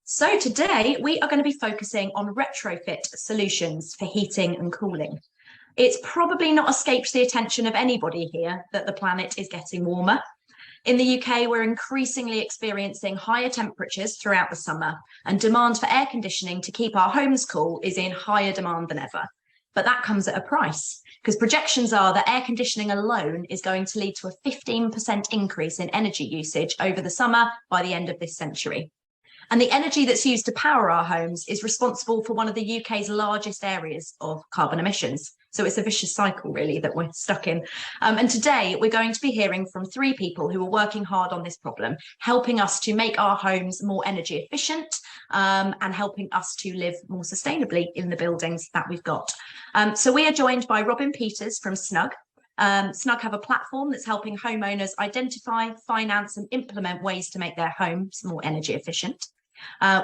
So today we are going to be focusing on retrofit solutions for heating and cooling. It's probably not escaped the attention of anybody here that the planet is getting warmer. In the UK, we're increasingly experiencing higher temperatures throughout the summer, and demand for air conditioning to keep our homes cool is in higher demand than ever. But that comes at a price, because projections are that air conditioning alone is going to lead to a 15% increase in energy usage over the summer by the end of this century. And the energy that's used to power our homes is responsible for one of the UK's largest areas of carbon emissions. So it's a vicious cycle, really, that we're stuck in. And today we're going to be hearing from three people who are working hard on this problem, helping us to make our homes more energy efficient and helping us to live more sustainably in the buildings that we've got. So we are joined by Robin Peters from Snugg. Snugg have a platform that's helping homeowners identify, finance and implement ways to make their homes more energy efficient.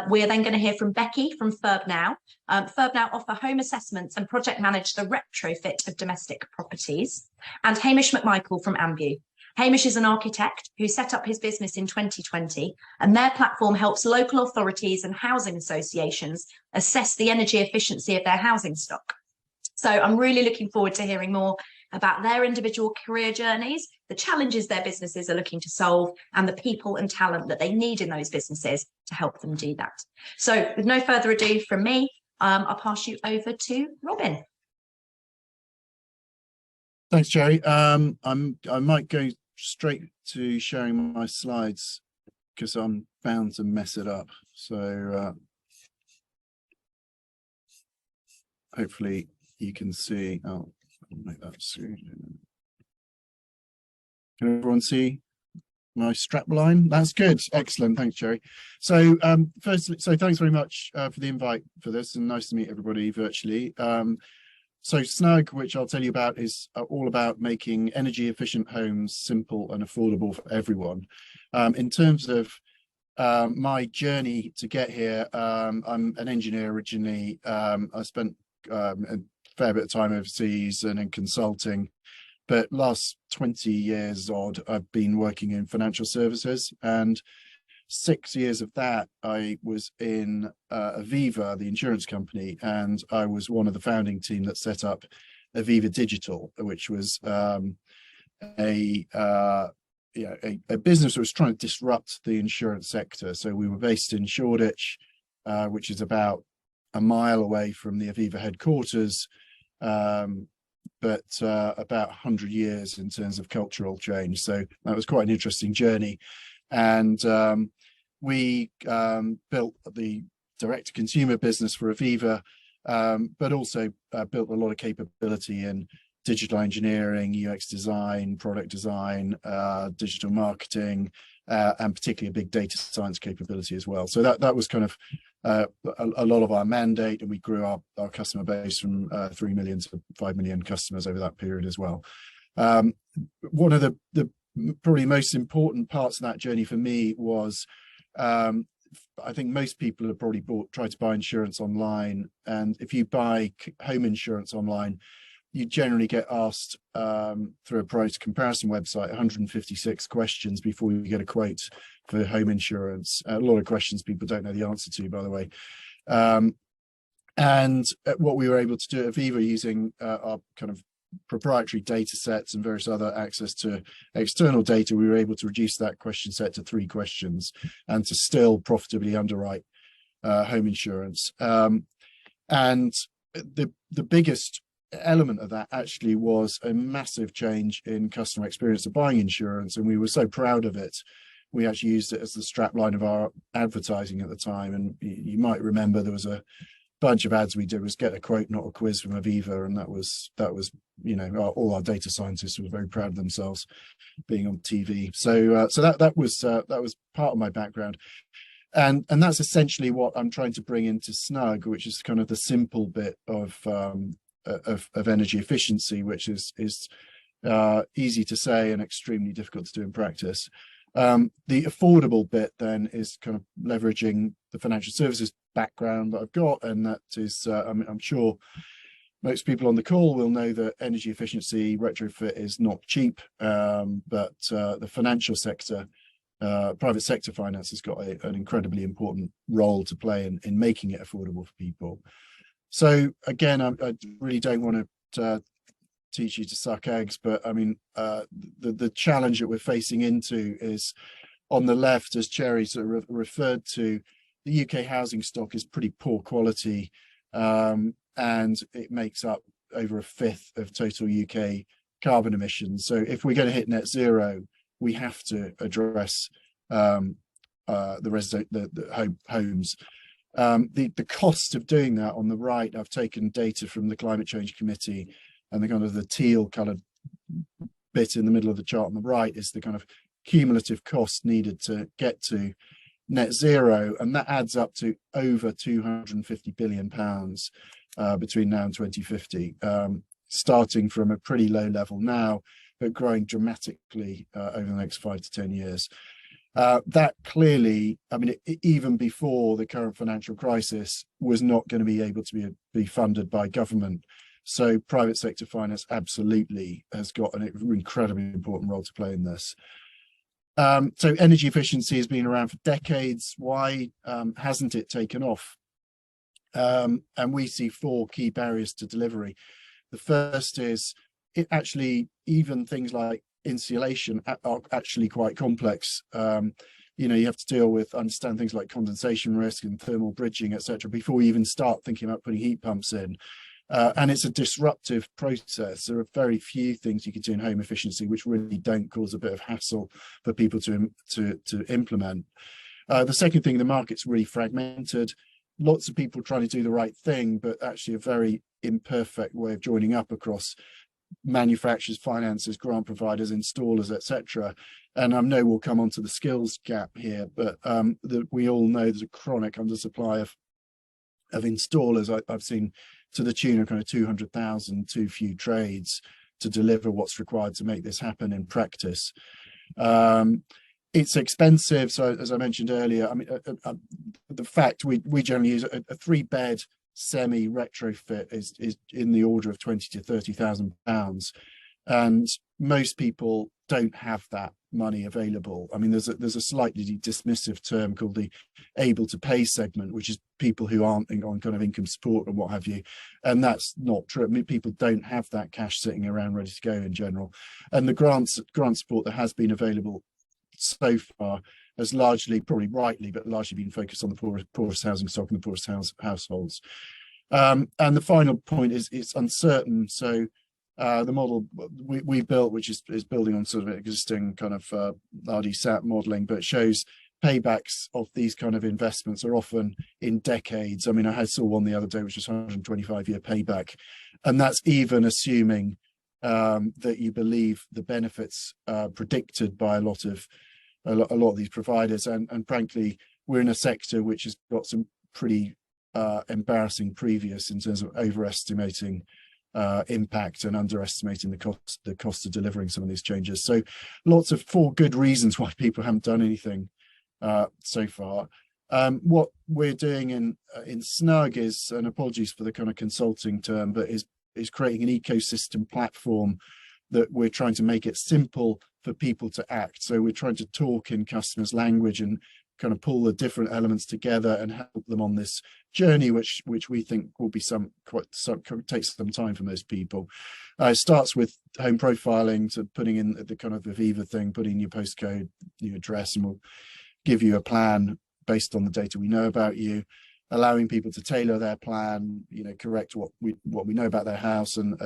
We're then going to hear from Becky from Furbnow. Furbnow offer home assessments and project manage the retrofit of domestic properties. And Hamish McMichael from Ambue. Hamish is an architect who set up his business in 2020, and their platform helps local authorities and housing associations assess the energy efficiency of their housing stock. So I'm really looking forward to hearing more about their individual career journeys, the challenges their businesses are looking to solve, and the people and talent that they need in those businesses to help them do that. So with no further ado from me, I'll pass you over to Robin. Thanks, Jerry. I might go straight to sharing my slides because I'm bound to mess it up. So hopefully you can see. Oh, I'll make that soon. Can everyone see my strap line? That's good. Excellent. Thanks, Jerry. So firstly, thanks very much for the invite for this, and nice to meet everybody virtually. So Snugg, which I'll tell you about, is all about making energy efficient homes simple and affordable for everyone. In terms of my journey to get here, I'm an engineer originally. I spent a fair bit of time overseas and in consulting, but last 20 years odd I've been working in financial services, and 6 years of that I was in Aviva, the insurance company, and I was one of the founding team that set up Aviva Digital, which was a business that was trying to disrupt the insurance sector. So we were based in Shoreditch, which is about a mile away from the Aviva headquarters, but about 100 years in terms of cultural change. So that was quite an interesting journey. And we built the direct-to-consumer business for Aviva, but also built a lot of capability in digital engineering, UX design, product design, digital marketing, and particularly a big data science capability as well. So that was kind of a lot of our mandate, and we grew our customer base from 3 million to 5 million customers over that period as well. One of the probably most important parts of that journey for me was I think most people have probably tried to buy insurance online, and if you buy home insurance online, you generally get asked through a price comparison website 156 questions before you get a quote for home insurance. A lot of questions people don't know the answer to, by the way. And what we were able to do at Aviva, using our kind of proprietary data sets and various other access to external data, we were able to reduce that question set to 3 questions and to still profitably underwrite home insurance. And the biggest element of that actually was a massive change in customer experience of buying insurance, and we were so proud of it. We actually used it as the strapline of our advertising at the time, and you might remember there was a bunch of ads we did was get a quote, not a quiz, from Aviva, and that was you know, all our data scientists were very proud of themselves being on TV. So that was part of my background, and that's essentially what I'm trying to bring into Snugg, which is kind of the simple bit of energy efficiency, which is easy to say and extremely difficult to do in practice. The affordable bit then is kind of leveraging the financial services background that I've got, and that is I'm sure most people on the call will know that energy efficiency retrofit is not cheap, but the financial sector private sector finance has got an incredibly important role to play in making it affordable for people. So again, I really don't want to teach you to suck eggs, but I mean, the challenge that we're facing into is on the left, as Cherry sort of referred to. The UK housing stock is pretty poor quality, and it makes up over a fifth of total UK carbon emissions. So if we're going to hit net zero, we have to address the homes. The cost of doing that on the right, I've taken data from the Climate Change Committee, and the kind of the teal coloured bit in the middle of the chart on the right is the kind of cumulative cost needed to get to net zero, and that adds up to over 250 billion pounds between now and 2050, starting from a pretty low level now, but growing dramatically over the next 5 to 10 years. That clearly, I mean, even before the current financial crisis, was not going to be able to be funded by government. So private sector finance absolutely has got an incredibly important role to play in this. So energy efficiency has been around for decades. Why hasn't it taken off? And we see 4 key barriers to delivery. The first is even things like insulation are actually quite complex. You have to understand things like condensation risk and thermal bridging, etc., before you even start thinking about putting heat pumps in. And it's a disruptive process. There are very few things you can do in home efficiency which really don't cause a bit of hassle for people to implement. The second thing, the market's really fragmented. Lots of people trying to do the right thing, but actually a very imperfect way of joining up across manufacturers, financiers, grant providers, installers, etc. And I know we'll come on to the skills gap here, but we all know there's a chronic undersupply of installers. I've seen to the tune of kind of 200,000 too few trades to deliver what's required to make this happen in practice. It's expensive. So as I mentioned earlier, I mean, the fact we generally use a 3-bed semi retrofit is in the order of 20 to 30,000 pounds, and most people don't have that money available. I mean, there's a slightly dismissive term called the able to pay segment, which is people who aren't on kind of income support and what have you, and that's not true. I mean, people don't have that cash sitting around ready to go in general, and the grant support that has been available so far has largely, probably rightly, but largely been focused on the poorest housing stock and the poorest households. And the final point is it's uncertain. So the model we built, which is building on sort of existing kind of RDSAT modelling, but shows paybacks of these kind of investments are often in decades. I mean, I saw one the other day, which was 125-year payback, and that's even assuming that you believe the benefits predicted by a lot of these providers. And frankly, we're in a sector which has got some pretty embarrassing previous in terms of overestimating impact and underestimating the cost of delivering some of these changes. So lots of 4 good reasons why people haven't done anything so far. What we're doing in Snugg is, and apologies for the kind of consulting term, but is creating an ecosystem platform that we're trying to make it simple for people to act. So we're trying to talk in customers' language and kind of pull the different elements together and help them on this journey, which we think will be takes some time for most people. It starts with home profiling, to putting in the kind of the Aviva thing, putting in your postcode, your address, and we'll give you a plan based on the data we know about you, allowing people to tailor their plan, correct what we know about their house and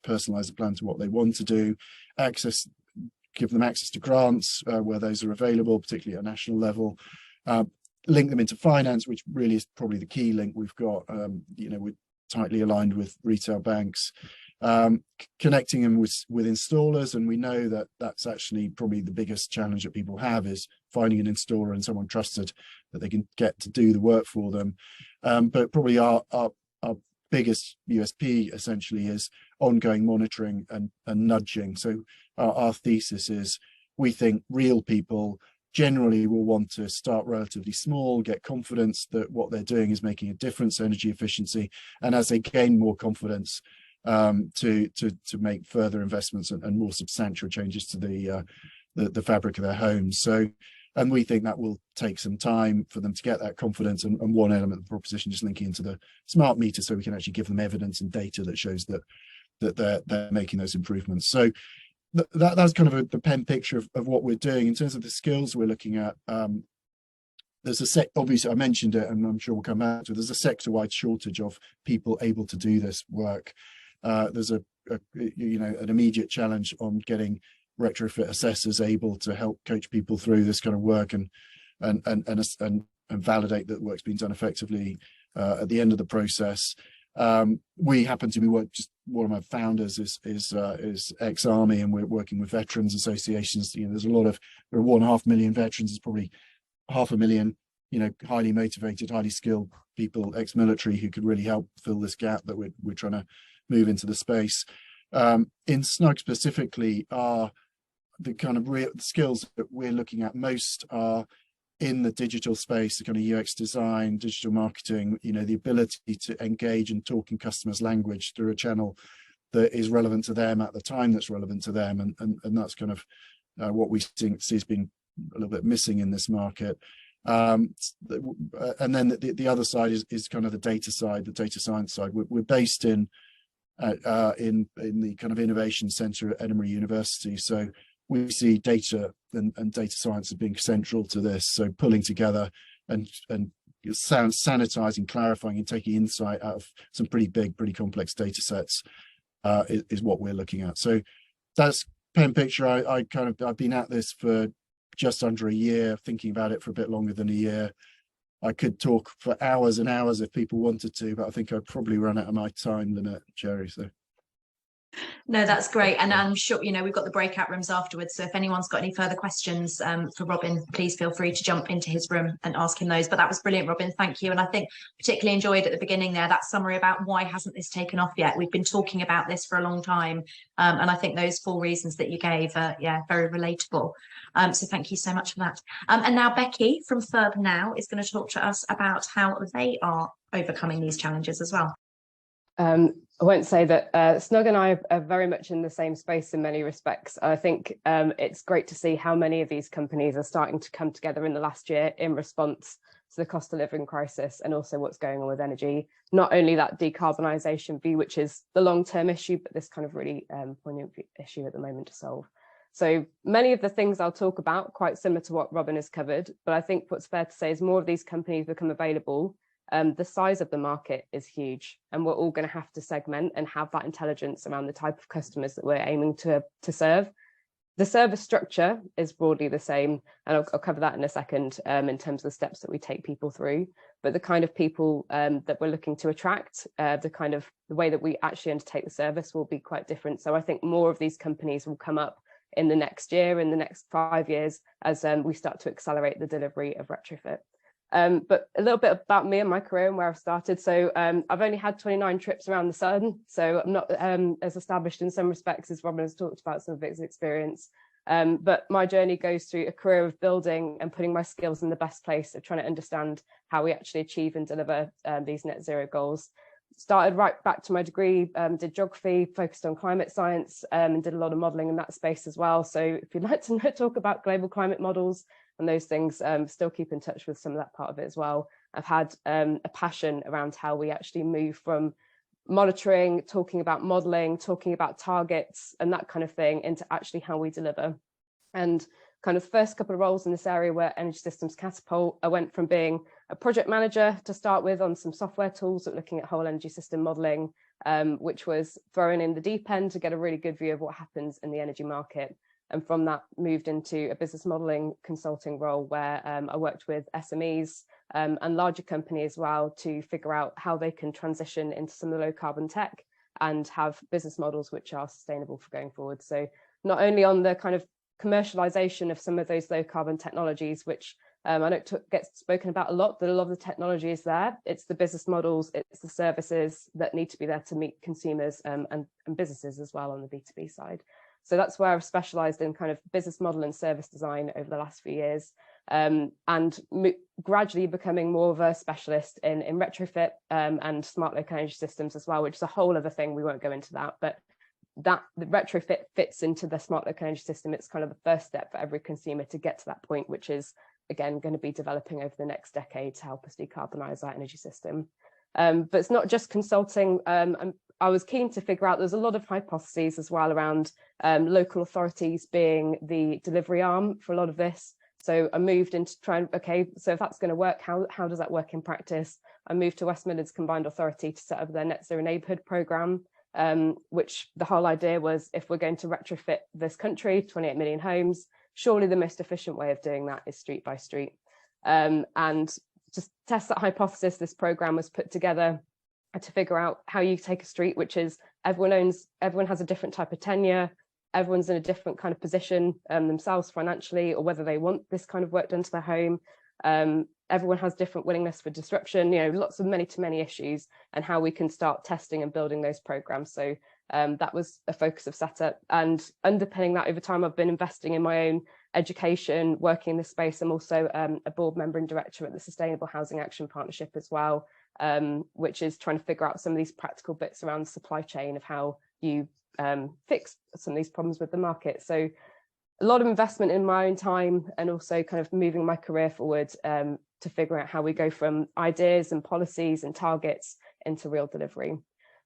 personalize the plan to what they want to do, give them access to grants where those are available, particularly at a national level, link them into finance, which really is probably the key link we've got. We're tightly aligned with retail banks, connecting them with installers, and we know that that's actually probably the biggest challenge that people have, is finding an installer and someone trusted that they can get to do the work for them. But probably our biggest USP essentially is ongoing monitoring and nudging. So our thesis is, we think real people generally will want to start relatively small, get confidence that what they're doing is making a difference to energy efficiency, and as they gain more confidence, to make further investments and more substantial changes to the fabric of their homes. So And we think that will take some time for them to get that confidence, and one element of the proposition just linking into the smart meter, so we can actually give them evidence and data that shows that they're making those improvements. So that's kind of the pen picture of what we're doing. In terms of the skills we're looking at, there's obviously I mentioned it, and I'm sure we'll come back to it, there's a sector-wide shortage of people able to do this work. There's an immediate challenge on getting retrofit assessors able to help coach people through this kind of work and validate that work's been done effectively at the end of the process. We happen to be just one of my founders is ex-army, and we're working with veterans associations. There are 1.5 million veterans. There's probably 500,000 highly motivated, highly skilled people ex-military who could really help fill this gap that we're trying to move into the space. In Snugg specifically, the kind of skills that we're looking at most are in the digital space, the kind of UX design, digital marketing, the ability to engage and talk in customers' language through a channel that is relevant to them at the time that's relevant to them. And that's kind of what we think has been a little bit missing in this market. And then the other side is kind of the data side, the data science side. We're based in the kind of innovation center at Edinburgh University. So we see data and data science as being central to this. So pulling together and sanitizing, clarifying, and taking insight out of some pretty big, pretty complex data sets is what we're looking at. So that's pen picture. I've been at this for just under a year, thinking about it for a bit longer than a year. I could talk for hours and hours if people wanted to, but I think I'd probably run out of my time limit, Jerry. So. No, that's great. And I'm sure, we've got the breakout rooms afterwards. So if anyone's got any further questions for Robin, please feel free to jump into his room and ask him those. But that was brilliant, Robin. Thank you. And I think particularly enjoyed at the beginning there, that summary about why hasn't this taken off yet? We've been talking about this for a long time. And I think those 4 reasons that you gave are, very relatable. So thank you so much for that. And now Becky from Furbnow is going to talk to us about how they are overcoming these challenges as well. I won't say that Snugg and I are very much in the same space in many respects. I think it's great to see how many of these companies are starting to come together in the last year in response to the cost of living crisis and also what's going on with energy. Not only that decarbonisation view, which is the long-term issue, but this kind of really poignant issue at the moment to solve. So many of the things I'll talk about quite similar to what Robin has covered, but I think what's fair to say is more of these companies become available. The size of the market is huge, and we're all going to have to segment and have that intelligence around the type of customers that we're aiming to serve. The service structure is broadly the same, and I'll cover that in a second in terms of the steps that we take people through. But the kind of people that we're looking to attract, the way that we actually undertake the service will be quite different. So I think more of these companies will come up in the next year, in the next 5 years, as we start to accelerate the delivery of retrofit. But a little bit about me and my career and where I've started. So I've only had 29 trips around the sun, so I'm not as established in some respects as Robin has talked about some of his experience. But my journey goes through a career of building and putting my skills in the best place of trying to understand how we actually achieve and deliver these net zero goals. Started right back to my degree, did geography, focused on climate science, and did a lot of modelling in that space as well. So if you'd like to talk about global climate models and those things, still keep in touch with some of that part of it as well. I've had a passion around how we actually move from monitoring, talking about modelling, talking about targets and that kind of thing into actually how we deliver. And kind of the first couple of roles in this area were energy systems catapult. I went from being a project manager to start with on some software tools that looking at whole energy system modelling, which was thrown in the deep end to get a really good view of what happens in the energy market. And from that moved into a business modelling consulting role where I worked with SMEs and larger companies as well to figure out how they can transition into some of the low carbon tech and have business models which are sustainable for going forward. So not only on the kind of commercialization of some of those low carbon technologies, which I don't get spoken about a lot, but a lot of the technology is there. It's the business models, it's the services that need to be there to meet consumers and businesses as well on the B2B side. So that's where I've specialised in kind of business model and service design over the last few years, and gradually becoming more of a specialist in retrofit and smart local energy systems as well, which is a whole other thing. We won't go into that, but that the retrofit fits into the smart local energy system. It's kind of the first step for every consumer to get to that point, which is again going to be developing over the next decade to help us decarbonize our energy system. But it's not just consulting. I was keen to figure out, there's a lot of hypotheses as well around local authorities being the delivery arm for a lot of this. So I moved into trying, okay, so if that's going to work, how does that work in practice? I moved to West Midlands Combined Authority to set up their Net Zero Neighbourhood programme, which the whole idea was, if we're going to retrofit this country, 28 million homes, surely the most efficient way of doing that is street by street. And to test that hypothesis, this programme was put together to figure out how you take a street, which is everyone has a different type of tenure, everyone's in a different kind of position themselves financially, or whether they want this kind of work done to their home. Everyone has different willingness for disruption, lots of many issues, and how we can start testing and building those programs. So that was a focus of setup, and underpinning that over time, I've been investing in my own education, working in this space. I'm also a board member and director at the Sustainable Housing Action Partnership as well, which is trying to figure out some of these practical bits around the supply chain of how you fix some of these problems with the market. So a lot of investment in my own time, and also kind of moving my career forward to figure out how we go from ideas and policies and targets into real delivery.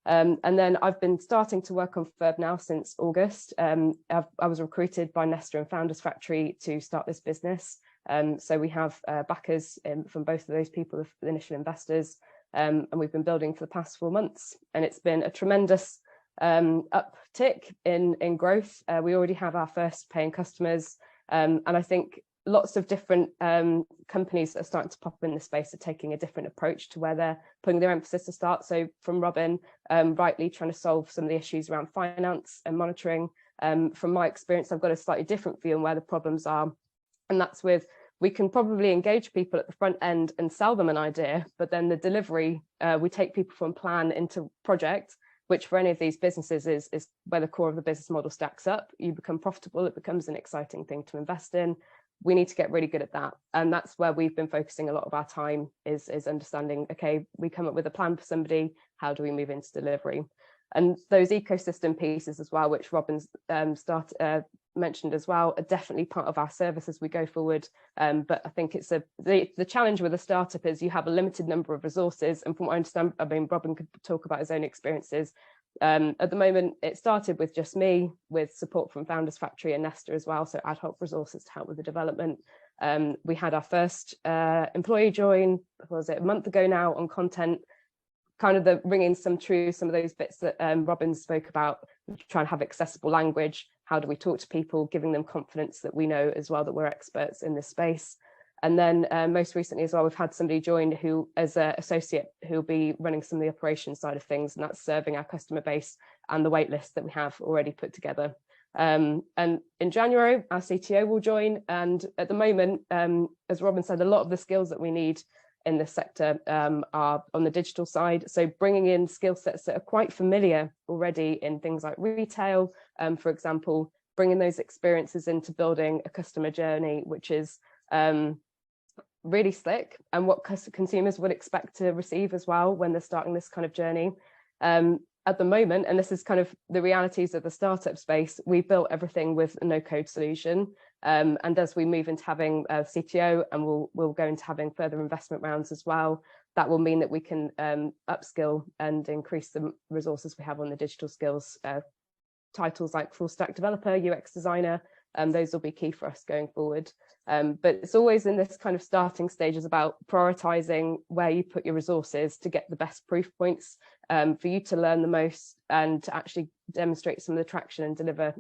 And then I've been starting to work on Furbnow since August. I was recruited by Nesta and Founders Factory to start this business. So we have backers from both of those people, the initial investors, and we've been building for the past 4 months. And it's been a tremendous uptick in growth. We already have our first paying customers, and I think lots of different companies that are starting to pop up in the space are taking a different approach to where they're putting their emphasis to start. So from Robin, rightly trying to solve some of the issues around finance and monitoring. From my experience, I've got a slightly different view on where the problems are, and that's with, we can probably engage people at the front end and sell them an idea, but then the delivery, we take people from plan into project, which for any of these businesses is where the core of the business model stacks up. You become profitable, it becomes an exciting thing to invest in. We need to get really good at that. And that's where we've been focusing a lot of our time, is understanding, okay, we come up with a plan for somebody, how do we move into delivery? And those ecosystem pieces as well, which Robin's mentioned as well, are definitely part of our service as we go forward. But I think it's the challenge with a startup is you have a limited number of resources. And from what I understand, I mean, Robin could talk about his own experiences. At the moment, it started with just me, with support from Founders Factory and Nesta as well, so ad hoc resources to help with the development. We had our first employee join, what was it, a month ago now, on content, kind of the bringing some of those bits that Robin spoke about, trying to have accessible language. How do we talk to people, giving them confidence that we know as well that we're experts in this space. And then most recently as well, we've had somebody join who, as an associate, who'll be running some of the operations side of things, and that's serving our customer base and the wait list that we have already put together. And in January, our CTO will join. And at the moment, as Robin said, a lot of the skills that we need in this sector are on the digital side. So bringing in skill sets that are quite familiar already in things like retail, for example, bringing those experiences into building a customer journey, which is really slick, and what consumers would expect to receive as well when they're starting this kind of journey. At the moment, and this is kind of the realities of the startup space, we built everything with a no-code solution. And as we move into having a CTO, and we'll go into having further investment rounds as well, that will mean that we can upskill and increase the resources we have on the digital skills. Titles like full stack developer, UX designer, those will be key for us going forward. But it's always in this kind of starting stages about prioritizing where you put your resources to get the best proof points, for you to learn the most and to actually demonstrate some of the traction and deliver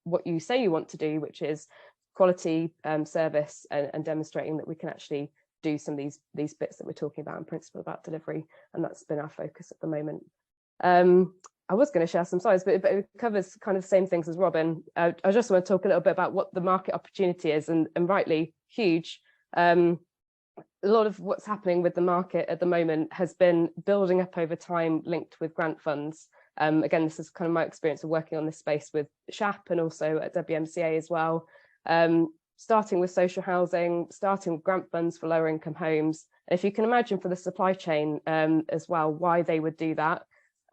what you say you want to do, which is quality service, and demonstrating that we can actually do some of these bits that we're talking about in principle about delivery. And that's been our focus at the moment. I was going to share some slides, but it covers kind of the same things as Robin. I just want to talk a little bit about what the market opportunity is, and rightly huge. A lot of what's happening with the market at the moment has been building up over time, linked with grant funds. Again, this is kind of my experience of working on this space with SHAP and also at WMCA as well. Starting with social housing, starting with grant funds for lower income homes. And if you can imagine for the supply chain as well, why they would do that.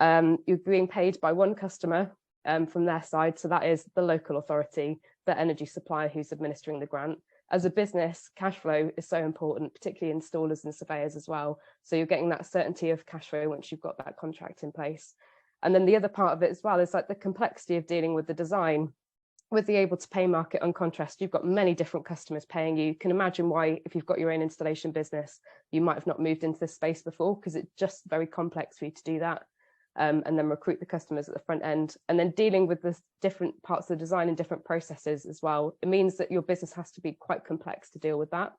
You're being paid by one customer from their side. So that is the local authority, the energy supplier who's administering the grant. As a business, cash flow is so important, particularly installers and surveyors as well. So you're getting that certainty of cash flow once you've got that contract in place. And then the other part of it as well is like the complexity of dealing with the design. With the able to pay market on contrast, you've got many different customers paying you. You can imagine why, if you've got your own installation business, you might have not moved into this space before, because it's just very complex for you to do that. And then recruit the customers at the front end. And then dealing with the different parts of the design and different processes as well. It means that your business has to be quite complex to deal with that.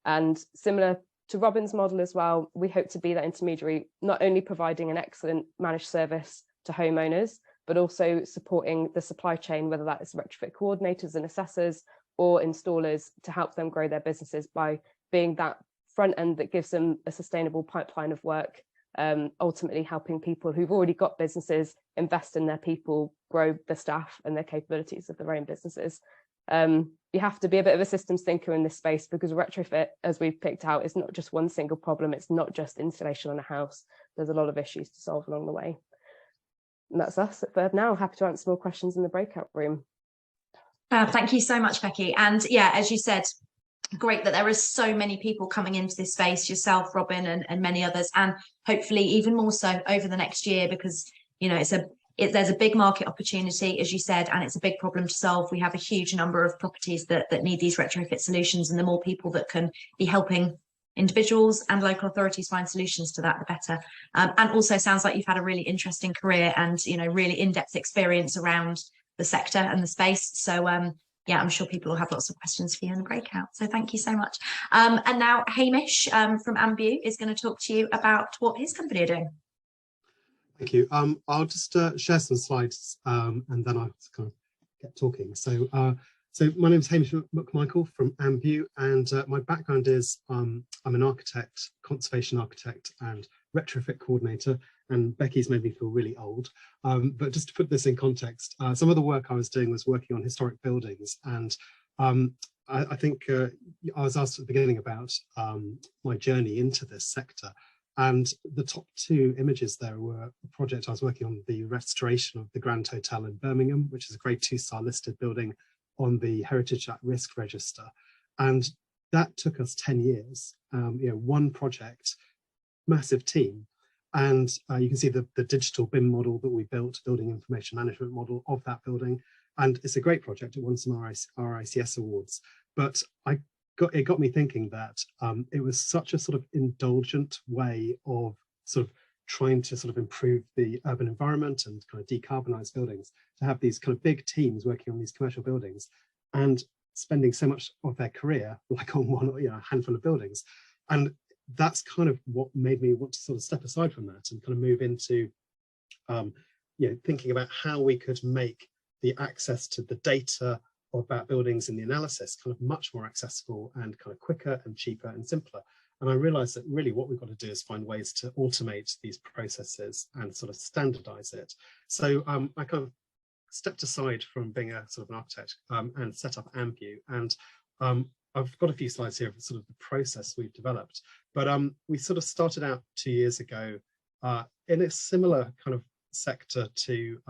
And similar to Robin's model as well, we hope to be that intermediary, not only providing an excellent managed service to homeowners, but also supporting the supply chain, whether that is retrofit coordinators and assessors or installers, to help them grow their businesses by being that front end that gives them a sustainable pipeline of work, ultimately helping people who've already got businesses invest in their people, grow the staff and their capabilities of their own businesses. You have to be a bit of a systems thinker in this space, because retrofit, as we've picked out, is not just one single problem. It's not just installation on a house. There's a lot of issues to solve along the way. And that's us at Furbnow. Happy to answer more questions in the breakout room. Thank you so much, Becky. And yeah, as you said, great that there is so many people coming into this space, yourself, Robin, and many others, and hopefully even more so over the next year, because, you know, there's a big market opportunity, as you said, and it's a big problem to solve. We have a huge number of properties that need these retrofit solutions, and the more people that can be helping individuals and local authorities find solutions to that, the better. And also sounds like you've had a really interesting career and, you know, really in-depth experience around the sector and the space. So yeah, I'm sure people will have lots of questions for you in the breakout. So thank you so much. And now Hamish from Ambue is going to talk to you about what his company are doing. Thank you. I'll just share some slides and then I'll kind of get talking. So my name is Hamish McMichael from Ambue, and my background is I'm an architect, conservation architect and retrofit coordinator, and Becky's made me feel really old. But just to put this in context, some of the work I was doing was working on historic buildings, and I think I was asked at the beginning about my journey into this sector. And the top two images there were a project I was working on, the restoration of the Grand Hotel in Birmingham, which is a grade 2-star listed building on the Heritage at Risk register. And that took us 10 years, you know, one project, massive team. And you can see the digital BIM model that we built, building information management model of that building. And it's a great project. It won some RICS awards. But it got me thinking that it was such a sort of indulgent way of sort of trying to sort of improve the urban environment and kind of decarbonize buildings, to have these kind of big teams working on these commercial buildings and spending so much of their career like on one, you know, a handful of buildings. And that's kind of what made me want to sort of step aside from that and kind of move into you know, thinking about how we could make the access to the data about buildings and the analysis kind of much more accessible and kind of quicker and cheaper and simpler. And I realized that really what we've got to do is find ways to automate these processes and sort of standardize it. So I kind of stepped aside from being a sort of an architect and set up Ambue. And I've got a few slides here of sort of the process we've developed. But we sort of started out 2 years ago in a similar kind of sector to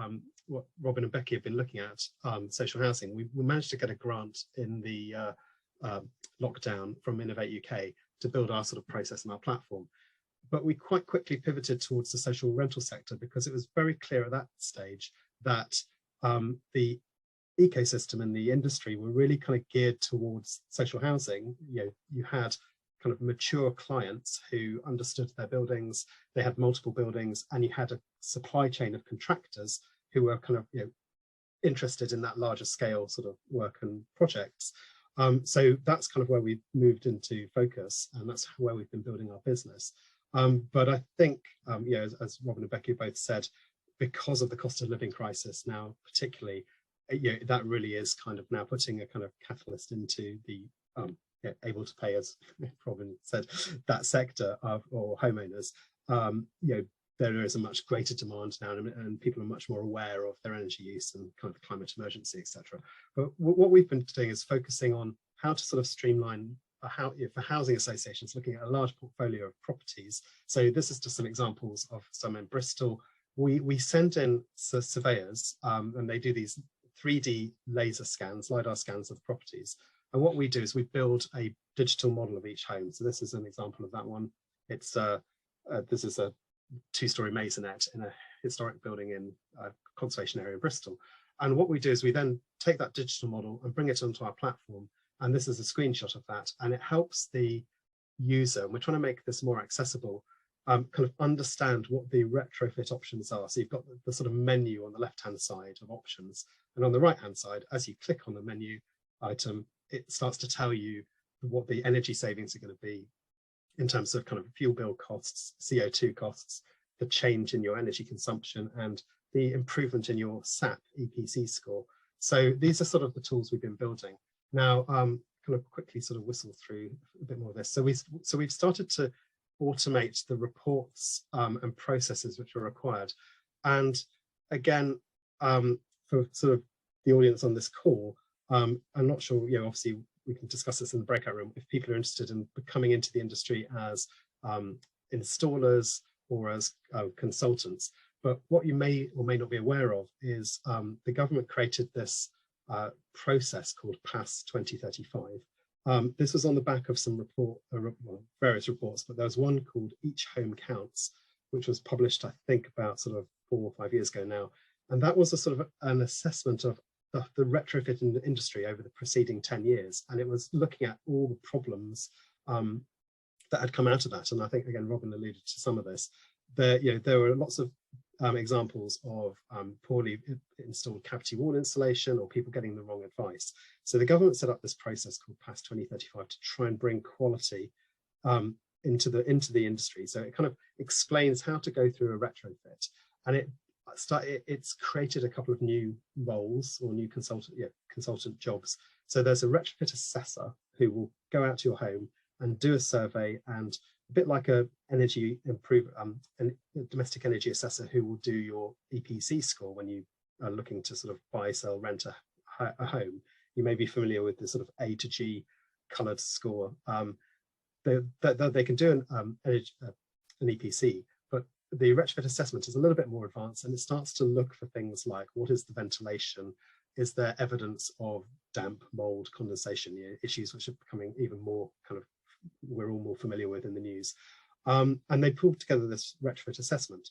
what Robin and Becky have been looking at, social housing. We managed to get a grant in the lockdown from Innovate UK to build our sort of process and our platform. But we quite quickly pivoted towards the social rental sector, because it was very clear at that stage that the ecosystem and the industry were really kind of geared towards social housing. You know, you had kind of mature clients who understood their buildings, they had multiple buildings, and you had a supply chain of contractors who were kind of, you know, interested in that larger scale sort of work and projects. So that's kind of where we moved into focus, and that's where we've been building our business. But I think, you know, as Robin and Becky both said, because of the cost of living crisis now, particularly, you know, that really is kind of now putting a kind of catalyst into the yeah, able to pay, as Robin said, that sector of, or homeowners. You know, there is a much greater demand now, and people are much more aware of their energy use and kind of the climate emergency, etc. But what we've been doing is focusing on how to sort of streamline for housing associations, looking at a large portfolio of properties. So this is just some examples of some in Bristol, we send in surveyors, and they do these 3D laser scans, LiDAR scans of the properties. And what we do is we build a digital model of each home. So this is an example of that one. It's this is a 2-story maisonette in a historic building in a conservation area in Bristol. And what we do is we then take that digital model and bring it onto our platform. And this is a screenshot of that. And it helps the user, and we're trying to make this more accessible, kind of understand what the retrofit options are. So you've got the sort of menu on the left-hand side of options. And on the right-hand side, as you click on the menu item, it starts to tell you what the energy savings are going to be in terms of kind of fuel bill costs, CO2 costs, the change in your energy consumption, and the improvement in your SAP EPC score. So these are sort of the tools we've been building. Now, kind of quickly sort of whistle through a bit more of this. So we've started to automate the reports and processes which are required. And again, for sort of the audience on this call, I'm not sure, obviously we can discuss this in the breakout room if people are interested in coming into the industry as installers or as consultants. But what you may or may not be aware of is the government created this process called PASS 2035. This was on the back of some various reports, but there was one called Each Home Counts, which was published, I think, about sort of 4 or 5 years ago now. And that was a sort of an assessment of the retrofit in the industry over the preceding 10 years. And it was looking at all the problems that had come out of that. And I think, again, Robin alluded to some of this. There were lots of examples of poorly installed cavity wall insulation or people getting the wrong advice. So the government set up this process called PASS 2035 to try and bring quality into the industry. So it kind of explains how to go through a retrofit, and it's created a couple of new roles or new consultant jobs. So there's a retrofit assessor who will go out to your home and do a survey, and a bit like a domestic energy assessor who will do your EPC score when you are looking to sort of buy, sell, rent a home. You may be familiar with the sort of A to G coloured score. They can do an EPC, but the retrofit assessment is a little bit more advanced, and it starts to look for things like, what is the ventilation? Is there evidence of damp, mold, condensation, issues which are becoming even more kind of, we're all more familiar with in the news. And they pulled together this retrofit assessment.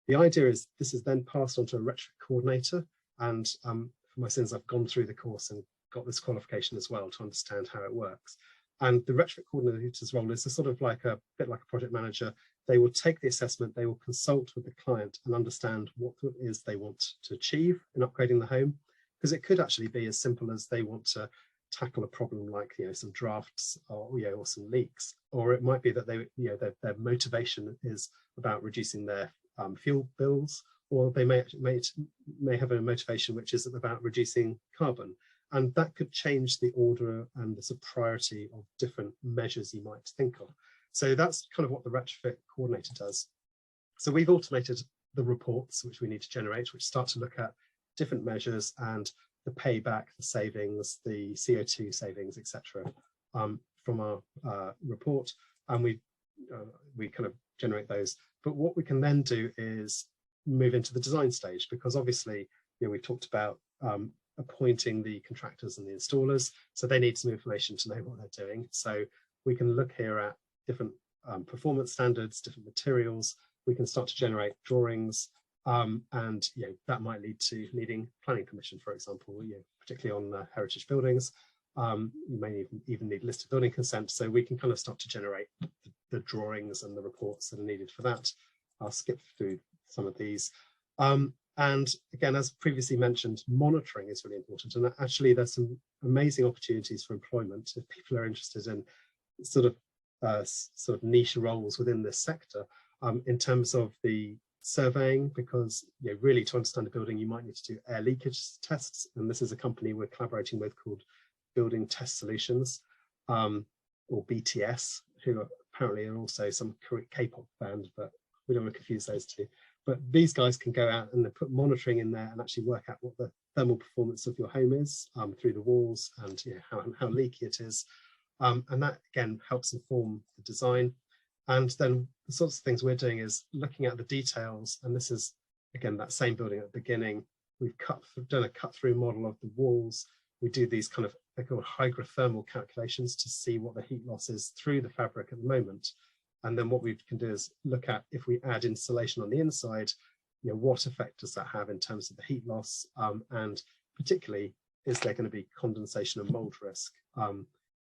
The idea is this is then passed on to a retrofit coordinator. And for my sins, I've gone through the course and got this qualification as well to understand how it works. And the retrofit coordinator's role is a sort of like a bit like a project manager. They will take the assessment, they will consult with the client and understand what it is they want to achieve in upgrading the home. Because it could actually be as simple as they want to tackle a problem like some drafts or some leaks, or it might be that their motivation is about reducing their fuel bills, or they may have a motivation which is about reducing carbon, and that could change the order and the priority of different measures you might think of. So that's kind of what the retrofit coordinator does. So we've automated the reports which we need to generate, which start to look at different measures and the payback, the savings, the CO2 savings, etc., from our report, and we kind of generate those. But what we can then do is move into the design stage, because obviously we've talked about appointing the contractors and the installers, so they need some information to know what they're doing. So we can look here at different performance standards, different materials. We can start to generate drawings. And that might lead to needing planning permission, for example, particularly on heritage buildings. You may even need listed building consent, so we can kind of start to generate the drawings and the reports that are needed for that. I'll skip through some of these. And again, as previously mentioned, monitoring is really important, and actually there's some amazing opportunities for employment if people are interested in sort of niche roles within this sector, in terms of the surveying, because really to understand a building you might need to do air leakage tests, and this is a company we're collaborating with called Building Test Solutions, or BTS, who apparently are also some K-pop band, but we don't want to confuse those two. But these guys can go out and they put monitoring in there and actually work out what the thermal performance of your home is through the walls, and how leaky it is, and that again helps inform the design. And then the sorts of things we're doing is looking at the details, and this is again, that same building at the beginning. We've done a cut-through model of the walls. We do these kind of, they're called hygrothermal calculations to see what the heat loss is through the fabric at the moment. And then what we can do is look at, if we add insulation on the inside, what effect does that have in terms of the heat loss? And particularly, is there going to be condensation and mold risk?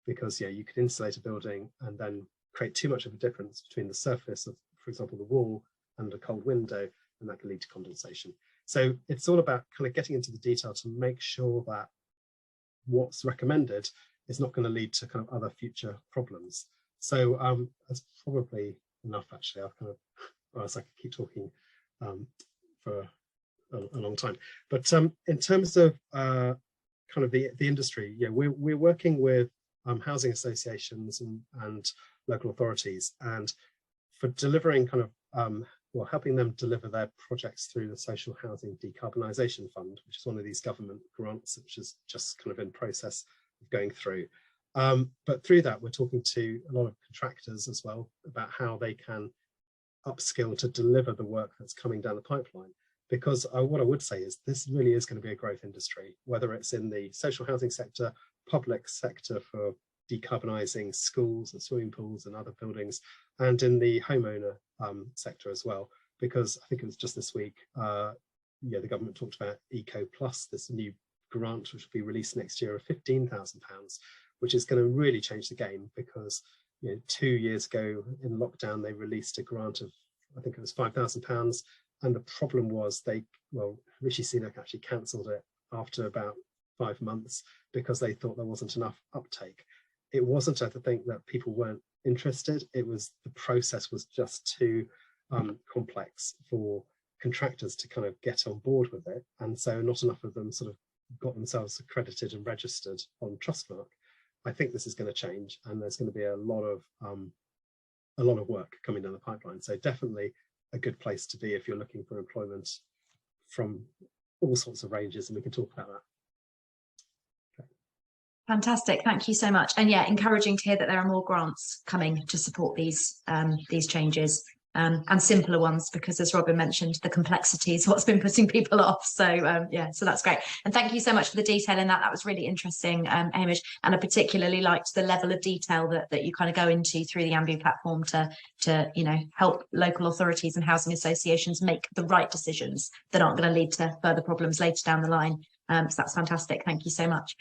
Because you could insulate a building and then create too much of a difference between the surface of, for example, the wall and a cold window, and that can lead to condensation. So it's all about kind of getting into the detail to make sure that what's recommended is not going to lead to kind of other future problems. So that's probably enough, actually. I've kind of, or else I could keep talking for a long time. But in terms of kind of the industry, we're working with housing associations and local authorities, and for delivering kind of helping them deliver their projects through the Social Housing Decarbonisation Fund, which is one of these government grants, which is just kind of in process of going through. But through that, we're talking to a lot of contractors as well about how they can upskill to deliver the work that's coming down the pipeline. Because what I would say is this really is going to be a growth industry, whether it's in the social housing sector, public sector for decarbonising schools and swimming pools and other buildings, and in the homeowner sector as well. Because I think it was just this week, the government talked about Eco Plus, this new grant which will be released next year of £15,000, which is going to really change the game. Because 2 years ago in lockdown, they released a grant of, I think it was £5,000, and the problem was Rishi Sunak actually cancelled it after about 5 months because they thought there wasn't enough uptake. It wasn't, I think, that people weren't interested. It was the process was just too complex for contractors to kind of get on board with it, and so not enough of them sort of got themselves accredited and registered on Trustmark. I think this is going to change, and there's going to be a lot of work coming down the pipeline. So definitely a good place to be if you're looking for employment from all sorts of ranges, and we can talk about that. Fantastic, thank you so much. And yeah, encouraging to hear that there are more grants coming to support these changes, and simpler ones, because as Robin mentioned, the complexity is what's been putting people off. So so that's great. And thank you so much for the detail in that. That was really interesting, Hamish. And I particularly liked the level of detail that you kind of go into through the Ambue platform to help local authorities and housing associations make the right decisions that aren't going to lead to further problems later down the line. So that's fantastic. Thank you so much.